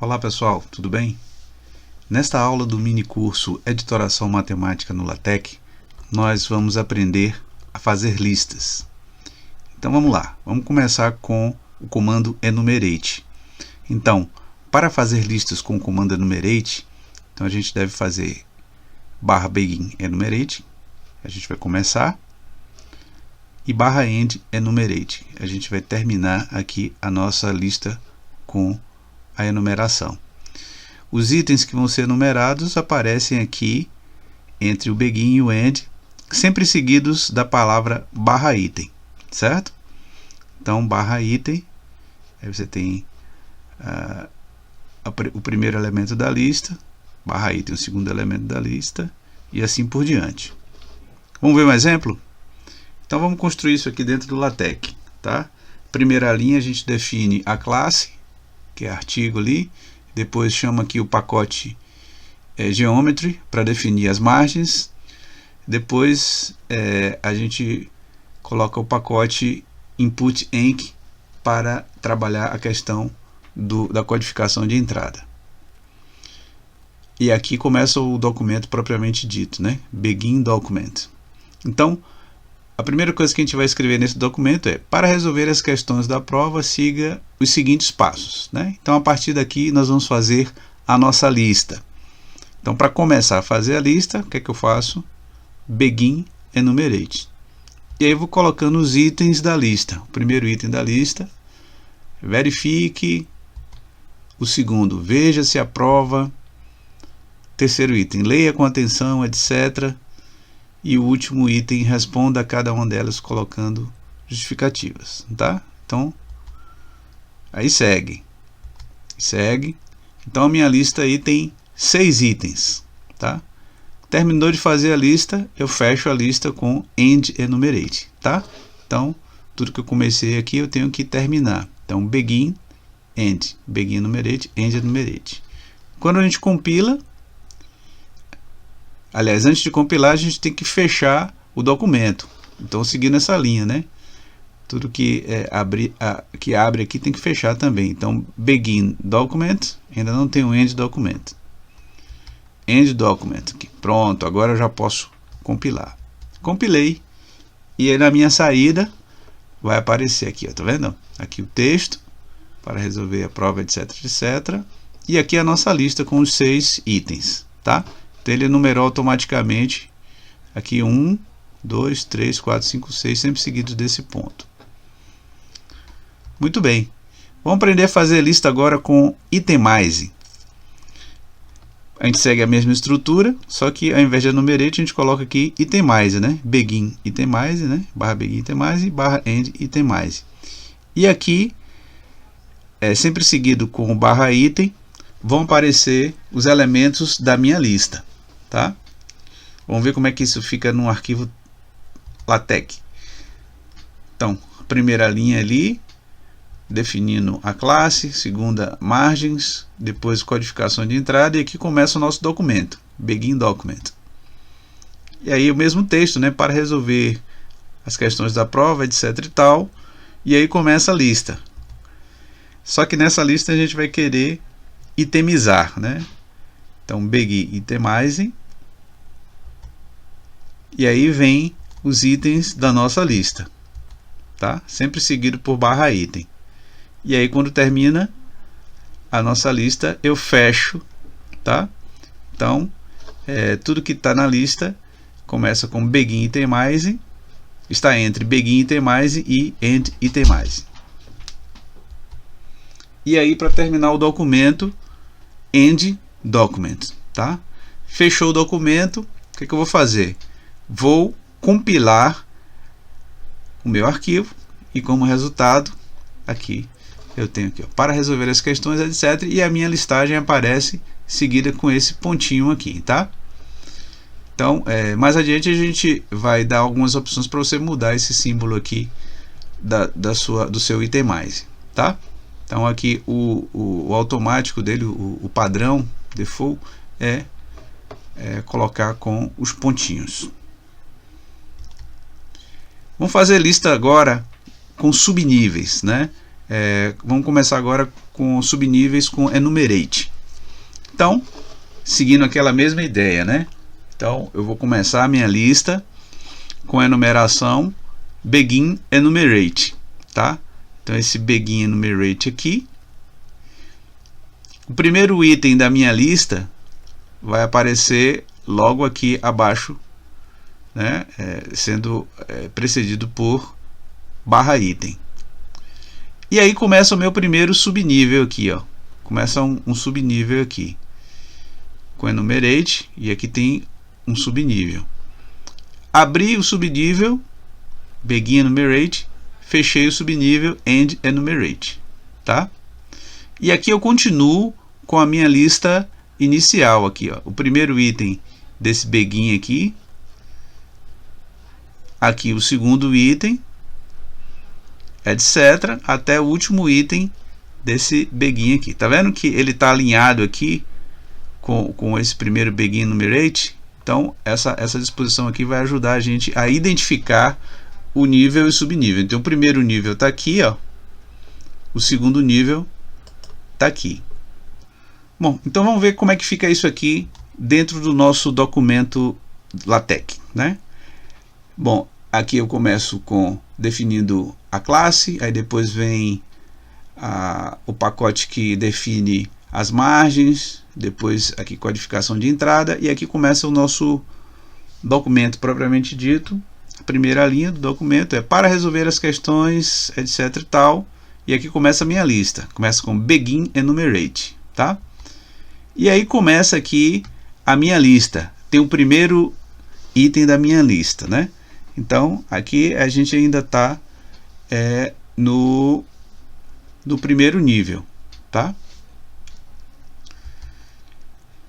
Olá pessoal, tudo bem? Nesta aula do mini curso Editoração Matemática no LaTeX, nós vamos aprender a fazer listas. Então vamos lá, vamos começar com o comando enumerate. Então, para fazer listas com o comando enumerate, então a gente deve fazer /begin enumerate, a gente vai começar, e /end enumerate, a gente vai terminar aqui a nossa lista com a enumeração. Os itens que vão ser numerados aparecem aqui entre o begin e o end, sempre seguidos da palavra /item, certo? Então, /item, aí você tem o primeiro elemento da lista, /item o segundo elemento da lista, e assim por diante. Vamos ver um exemplo? Então vamos construir isso aqui dentro do LaTeX, tá? Primeira linha a gente define a classe, que é artigo ali, depois chama aqui o pacote geometry para definir as margens, depois a gente coloca o pacote input enc para trabalhar a questão da codificação de entrada. E aqui começa o documento propriamente dito, né? Begin document. Então, a primeira coisa que a gente vai escrever nesse documento é: para resolver as questões da prova, siga os seguintes passos, né? Então, a partir daqui, nós vamos fazer a nossa lista. Então, para começar a fazer a lista, o que é que eu faço? Begin enumerate. E aí eu vou colocando os itens da lista. O primeiro item da lista, verifique. O segundo, veja se a prova. Terceiro item, leia com atenção, etc. E o último item, responda a cada uma delas colocando justificativas, tá? Então, aí segue. Então a minha lista aí tem 6 itens, tá? Terminou de fazer a lista, eu fecho a lista com end enumerate, tá? Então, tudo que eu comecei aqui eu tenho que terminar. Então, begin, end, begin enumerate, end enumerate. Quando a gente compila, aliás, antes de compilar, a gente tem que fechar o documento. Então, seguindo essa linha, né? Tudo que abre aqui tem que fechar também. Então, begin document, ainda não tem o end document. End document, aqui. Pronto, agora eu já posso compilar. Compilei. E aí na minha saída vai aparecer aqui, ó, tá vendo? Aqui o texto para resolver a prova, etc, etc. E aqui a nossa lista com os 6 itens, tá? Então ele numerou automaticamente aqui 1, 2, 3, 4, 5, 6, sempre seguidos desse ponto. Muito bem. Vamos aprender a fazer lista agora com itemize. A gente segue a mesma estrutura, só que ao invés de enumerate a gente coloca aqui itemize, né? Begin itemize, né? /begin itemize, /end itemize. E aqui, sempre seguido com o /item, vão aparecer os elementos da minha lista. Tá? Vamos ver como é que isso fica no arquivo LaTeX. Então, a primeira linha ali, definindo a classe, segunda, margens, depois codificação de entrada, e aqui começa o nosso documento, begin document. E aí o mesmo texto, né, para resolver as questões da prova, etc e tal, e aí começa a lista. Só que nessa lista a gente vai querer itemizar, né? Então, begin itemize. E aí vem os itens da nossa lista, tá? Sempre seguido por /item. E aí quando termina a nossa lista, eu fecho, tá? Então, tudo que está na lista começa com begin itemize, está entre begin itemize e end itemize. E aí para terminar o documento, end document, tá? Fechou o documento, o que eu vou fazer? Vou compilar o meu arquivo e como resultado aqui eu tenho aqui, ó, para resolver as questões, etc, e a minha listagem aparece seguida com esse pontinho aqui, tá? Então, mais adiante a gente vai dar algumas opções para você mudar esse símbolo aqui do seu itemize, tá? Então aqui o automático dele, o padrão default é colocar com os pontinhos. Vamos fazer lista agora com subníveis, né? vamos começar agora com subníveis com enumerate. Então, seguindo aquela mesma ideia, né? Então, eu vou começar a minha lista com a enumeração begin enumerate, tá? Então, esse begin enumerate aqui. O primeiro item da minha lista vai aparecer logo aqui abaixo, né? Sendo precedido por barra item. E aí começa o meu primeiro subnível aqui, ó. Começa um subnível aqui com enumerate, e aqui tem um subnível. Abri o subnível begin enumerate, fechei o subnível end enumerate, tá? E aqui eu continuo com a minha lista inicial aqui, ó. O primeiro item desse begin aqui o segundo item, etc, até o último item desse begin aqui. Tá vendo que ele está alinhado aqui com esse primeiro begin enumerate? Então essa disposição aqui vai ajudar a gente a identificar o nível e subnível. Então o primeiro nível está aqui, ó. O segundo nível está aqui. Bom, então vamos ver como é que fica isso aqui dentro do nosso documento LaTeX, né? Bom, aqui eu começo definindo a classe, aí depois vem o pacote que define as margens, depois aqui codificação de entrada, e aqui começa o nosso documento propriamente dito. A primeira linha do documento é para resolver as questões, etc e tal, e aqui começa a minha lista, começa com begin enumerate, tá? E aí começa aqui a minha lista, tem o primeiro item da minha lista, né? Então aqui a gente ainda está no primeiro nível, tá?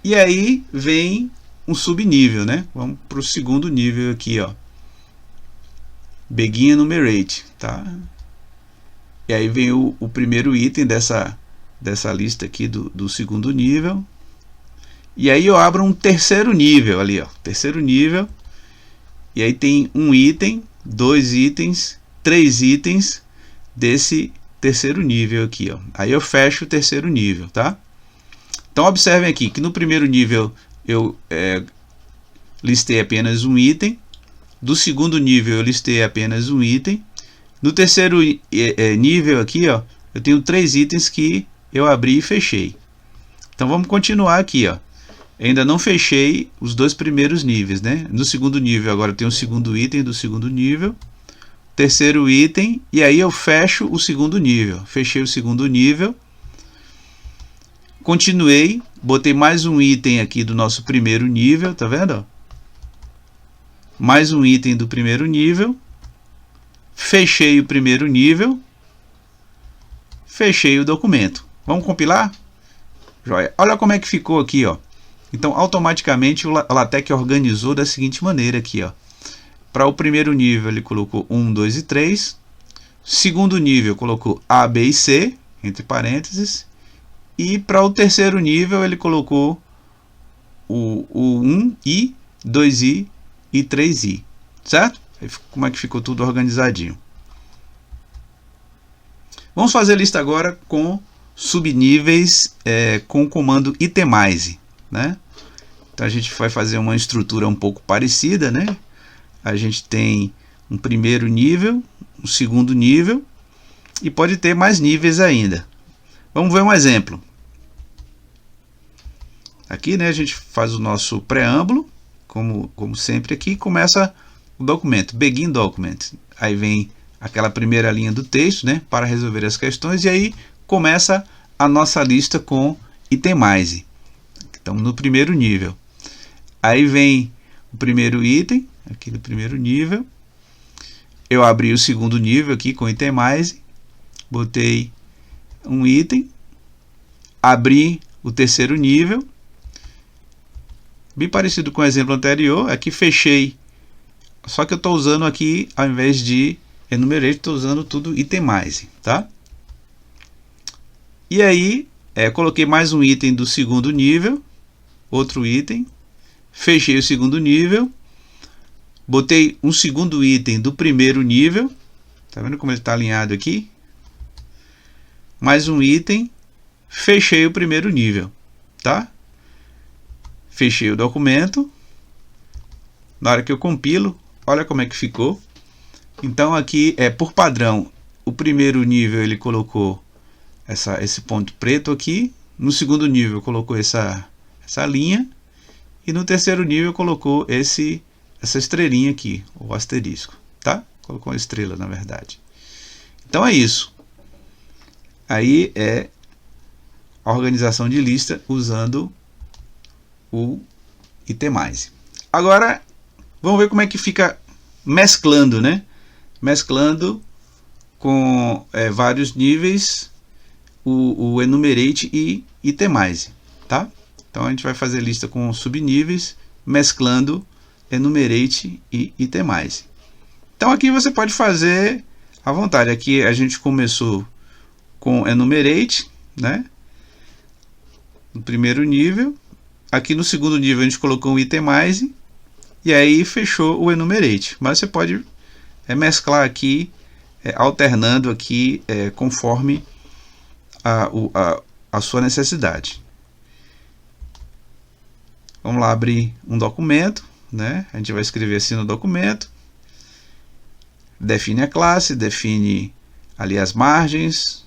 E aí vem um subnível, né? Vamos para o segundo nível aqui, ó. Begin enumerate, tá? E aí vem o primeiro item dessa lista aqui do segundo nível. E aí eu abro um terceiro nível ali, ó. Terceiro nível. E aí tem um item, 2 itens, 3 itens desse terceiro nível aqui, ó. Aí eu fecho o terceiro nível, tá? Então observem aqui que no primeiro nível eu listei apenas um item, do segundo nível eu listei apenas um item, no terceiro nível aqui, ó, eu tenho 3 itens que eu abri e fechei. Então vamos continuar aqui, ó. Ainda não fechei os 2 primeiros níveis, né? No segundo nível agora eu tenho o segundo item do segundo nível, terceiro item, e aí eu fecho o segundo nível. Fechei o segundo nível. Continuei, botei mais um item aqui do nosso primeiro nível, tá vendo? Mais um item do primeiro nível. Fechei o primeiro nível. Fechei o documento. Vamos compilar? Joia. Olha como é que ficou aqui, ó. Então, automaticamente o LaTeX organizou da seguinte maneira aqui, ó. Para o primeiro nível ele colocou 1, 2 e 3. Segundo nível colocou A, B e C, entre parênteses. E para o terceiro nível ele colocou o 1i, 2i e 3i, certo? Como é que ficou tudo organizadinho. Vamos fazer a lista agora com subníveis com o comando itemize, né? Então a gente vai fazer uma estrutura um pouco parecida, né? A gente tem um primeiro nível, um segundo nível e pode ter mais níveis ainda. Vamos ver um exemplo. Aqui, né, a gente faz o nosso preâmbulo, como sempre aqui, começa o documento, begin document. Aí vem aquela primeira linha do texto, né, para resolver as questões, e aí começa a nossa lista com itemize. Estamos no primeiro nível. Aí vem o primeiro item, aqui do primeiro nível. Eu abri o segundo nível aqui com itemize, botei um item, abri o terceiro nível, bem parecido com o exemplo anterior, aqui fechei, só que eu estou usando aqui, ao invés de enumerate, estou usando tudo itemize, tá? E aí, coloquei mais um item do segundo nível, outro item, fechei o segundo nível, botei um segundo item do primeiro nível, tá vendo como ele está alinhado aqui? mais um item, fechei o primeiro nível, tá? Fechei o documento. Na hora que eu compilo, olha como é que ficou. Então aqui por padrão, o primeiro nível ele colocou esse ponto preto aqui, no segundo nível colocou essa linha, e no terceiro nível colocou essa estrelinha aqui, o asterisco, tá? Colocou uma estrela, na verdade. Então é isso. Aí é a organização de lista usando o Itemize. Agora vamos ver como é que fica mesclando, né? Mesclando com vários níveis o Enumerate e Itemize, tá? Então a gente vai fazer lista com subníveis, mesclando Enumerate e Itemize. Então aqui você pode fazer à vontade. Aqui a gente começou com Enumerate, né? No primeiro nível. Aqui no segundo nível a gente colocou um Itemize e aí fechou o Enumerate. Mas você pode mesclar aqui, alternando aqui conforme a sua necessidade. Vamos lá abrir um documento, né? A gente vai escrever assim no documento. Define a classe, define ali as margens,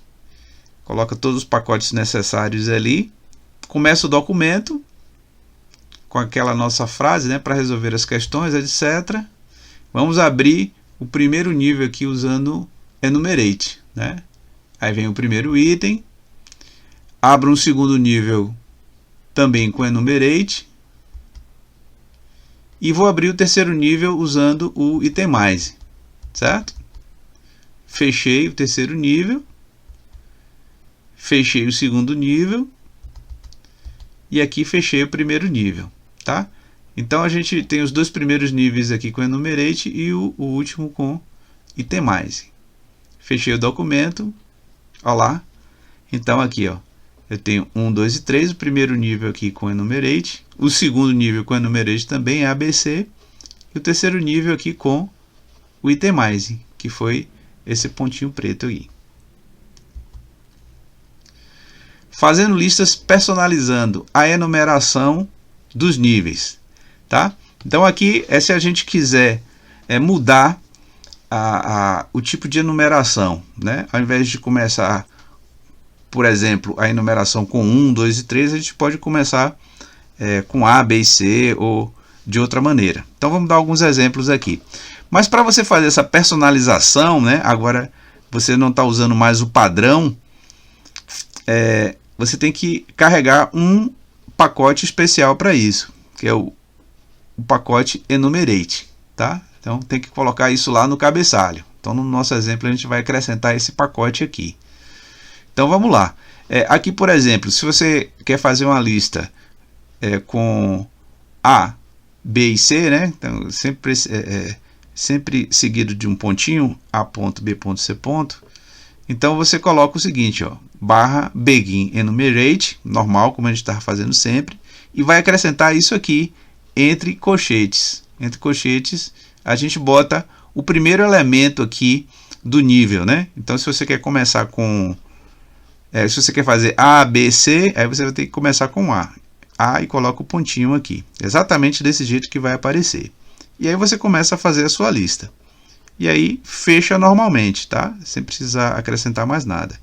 coloca todos os pacotes necessários ali. Começa o documento com aquela nossa frase, né, para resolver as questões, etc. Vamos abrir o primeiro nível aqui usando Enumerate, né? Aí vem o primeiro item. Abro um segundo nível também com Enumerate. E vou abrir o terceiro nível usando o Itemize, certo? Fechei o terceiro nível. Fechei o segundo nível. E aqui fechei o primeiro nível, tá? Então a gente tem os dois primeiros níveis aqui com Enumerate e o último com Itemize. Fechei o documento. Olha lá. Então aqui, ó, eu tenho 1, 2 e 3, o primeiro nível aqui com Enumerate, o segundo nível com Enumerate também é ABC, e o terceiro nível aqui com o Itemize, que foi esse pontinho preto aí. Fazendo listas personalizando a enumeração dos níveis, tá? Então aqui se a gente quiser mudar o tipo de enumeração, né? Ao invés de começar, por exemplo, a enumeração com 1, 2 e 3, a gente pode começar com A, B e C ou de outra maneira. Então vamos dar alguns exemplos aqui. Mas para você fazer essa personalização, né, agora você não está usando mais o padrão, você tem que carregar um pacote especial para isso, que é o pacote Enumerate, tá? Então tem que colocar isso lá no cabeçalho. Então no nosso exemplo a gente vai acrescentar esse pacote aqui. Então vamos lá. Aqui, por exemplo, se você quer fazer uma lista com A, B e C, né? Então, sempre seguido de um pontinho, A ponto, B ponto, C ponto. Então você coloca o seguinte, ó, barra begin enumerate, normal, como a gente está fazendo sempre, e vai acrescentar isso aqui entre colchetes. Entre colchetes, a gente bota o primeiro elemento aqui do nível, né? Então se você quer começar com se você quer fazer A, B, C, aí você vai ter que começar com A e coloca o pontinho aqui, exatamente desse jeito que vai aparecer. E aí você começa a fazer a sua lista. E aí fecha normalmente, tá? Sem precisar acrescentar mais nada.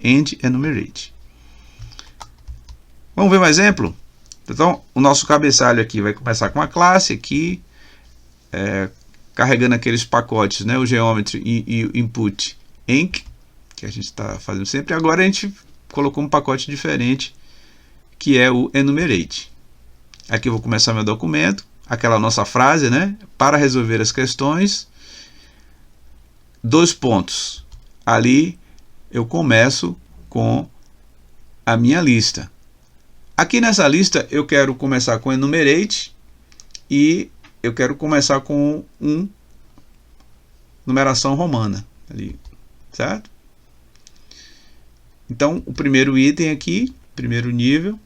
End enumerate. Vamos ver um exemplo? Então, o nosso cabeçalho aqui vai começar com a classe aqui, carregando aqueles pacotes, né? O Geometry e o Input Enc, que a gente está fazendo sempre. Agora a gente colocou um pacote diferente, que é o Enumerate. Aqui eu vou começar meu documento, aquela nossa frase, né? Para resolver as questões, 2 pontos. Ali eu começo com a minha lista. Aqui nessa lista eu quero começar com Enumerate e eu quero começar com numeração romana ali, certo? Então, o primeiro item aqui, primeiro nível.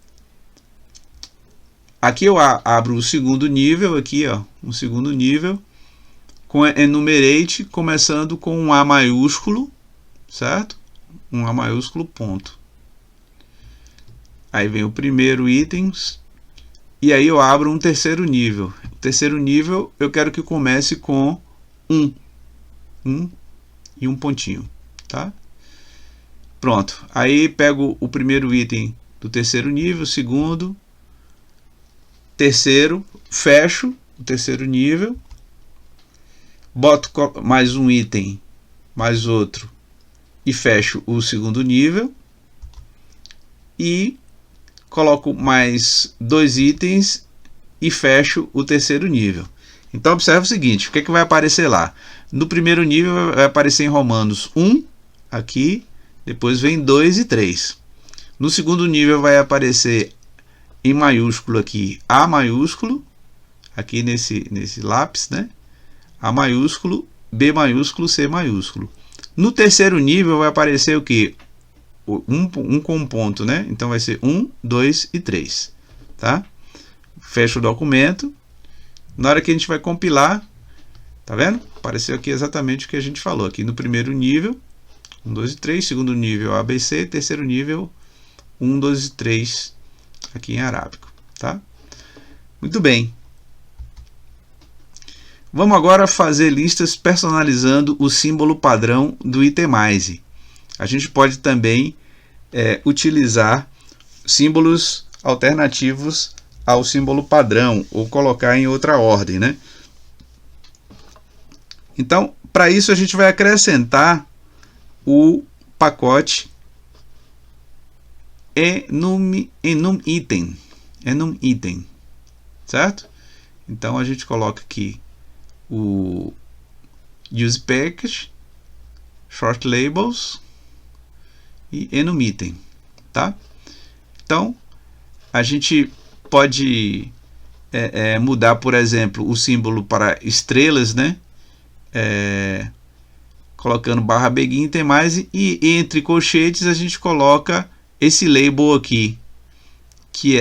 Aqui eu abro o segundo nível, aqui, ó, um segundo nível, com Enumerate, começando com um A maiúsculo, certo? um A maiúsculo, ponto. Aí vem o primeiro item, e aí eu abro um terceiro nível. O terceiro nível eu quero que comece com 1 e um pontinho, tá? Pronto, aí pego o primeiro item do terceiro nível, segundo, terceiro, fecho o terceiro nível, boto mais um item, mais outro, e fecho o segundo nível, e coloco mais 2 itens e fecho o terceiro nível. Então observe o seguinte, o que vai aparecer lá? No primeiro nível vai aparecer em romanos 1, aqui, depois vem 2 e 3. No segundo nível vai aparecer em maiúsculo aqui, A maiúsculo, aqui nesse lápis, né? A maiúsculo, B maiúsculo, C maiúsculo. No terceiro nível vai aparecer o que? Um com um ponto, né? Então vai ser 1, 2 e 3, tá? Fecha o documento. Na hora que a gente vai compilar, tá vendo? Apareceu aqui exatamente o que a gente falou aqui no primeiro nível, 1, 2 e 3, segundo nível ABC, terceiro nível 1, 2 e 3 aqui em arábico, tá? Muito bem. Vamos agora fazer listas personalizando o símbolo padrão do Itemize. A gente pode também utilizar símbolos alternativos ao símbolo padrão ou colocar em outra ordem, né? Então, para isso a gente vai acrescentar o pacote enum_item, certo? Então a gente coloca aqui o use package, short labels e enum_item, tá? Então a gente pode mudar, por exemplo, o símbolo para estrelas, né? Colocando barra begin itemize, e entre colchetes a gente coloca esse label aqui, que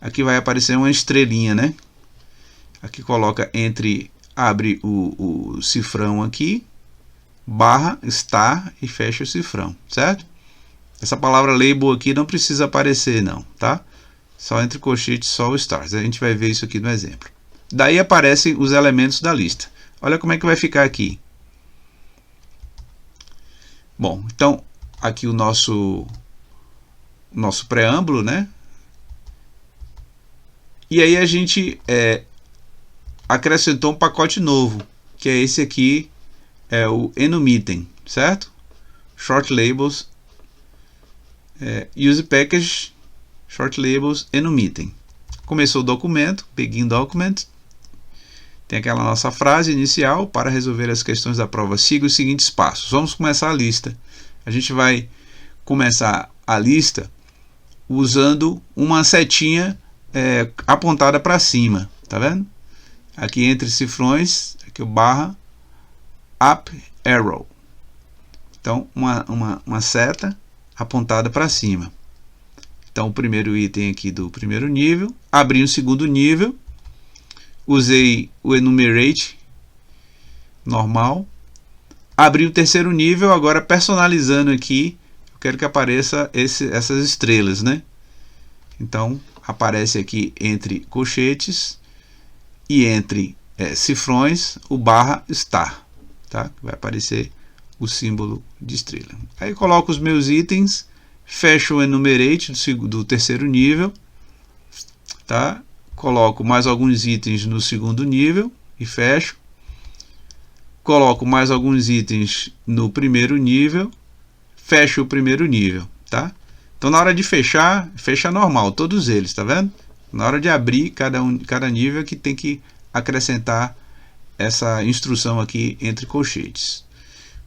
aqui vai aparecer uma estrelinha, né? Aqui coloca abre o cifrão aqui, barra star e fecha o cifrão, certo? Essa palavra label aqui não precisa aparecer não, tá? Só entre colchetes, só o stars. A gente vai ver isso aqui no exemplo. Daí aparecem os elementos da lista. Olha como é que vai ficar aqui. Bom, então aqui o nosso preâmbulo, né? E aí a gente acrescentou um pacote novo, que é esse aqui, o enum_item, certo? Short labels, use package, short labels, enum_item. Começou o documento, begin document. Tem aquela nossa frase inicial: para resolver as questões da prova, siga os seguintes passos. Vamos começar a lista. A gente vai começar a lista usando uma setinha apontada para cima, tá vendo? Aqui entre cifrões, aqui o barra up arrow. Então uma seta apontada para cima. Então o primeiro item aqui do primeiro nível, abri o segundo nível, usei o enumerate normal, abri o terceiro nível, agora personalizando aqui, eu quero que apareça essas estrelas, né? Então aparece aqui entre colchetes e entre cifrões o barra star, tá? Vai aparecer o símbolo de estrela. Aí coloco os meus itens, fecho o enumerate do terceiro nível, tá? Coloco mais alguns itens no segundo nível e fecho. Coloco mais alguns itens no primeiro nível, fecho o primeiro nível, tá? Então na hora de fechar, fecha normal, todos eles, tá vendo? Na hora de abrir cada nível que tem que acrescentar essa instrução aqui entre colchetes.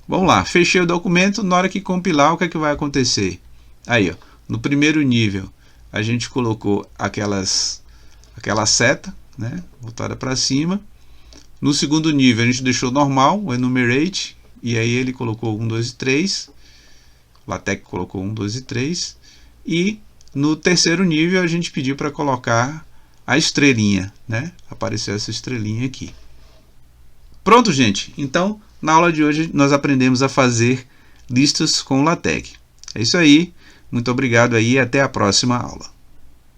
Vamos lá, fechei o documento. Na hora que compilar, o que é que vai acontecer? Aí, ó, no primeiro nível a gente colocou aquela seta, né, voltada para cima. No segundo nível a gente deixou normal, o enumerate, e aí ele colocou 1, 2 e 3. O LaTeX colocou 1, 2 e 3. E no terceiro nível a gente pediu para colocar a estrelinha, né? Apareceu essa estrelinha aqui. Pronto, gente. Então, na aula de hoje nós aprendemos a fazer listas com LaTeX. É isso aí, muito obrigado aí e até a próxima aula.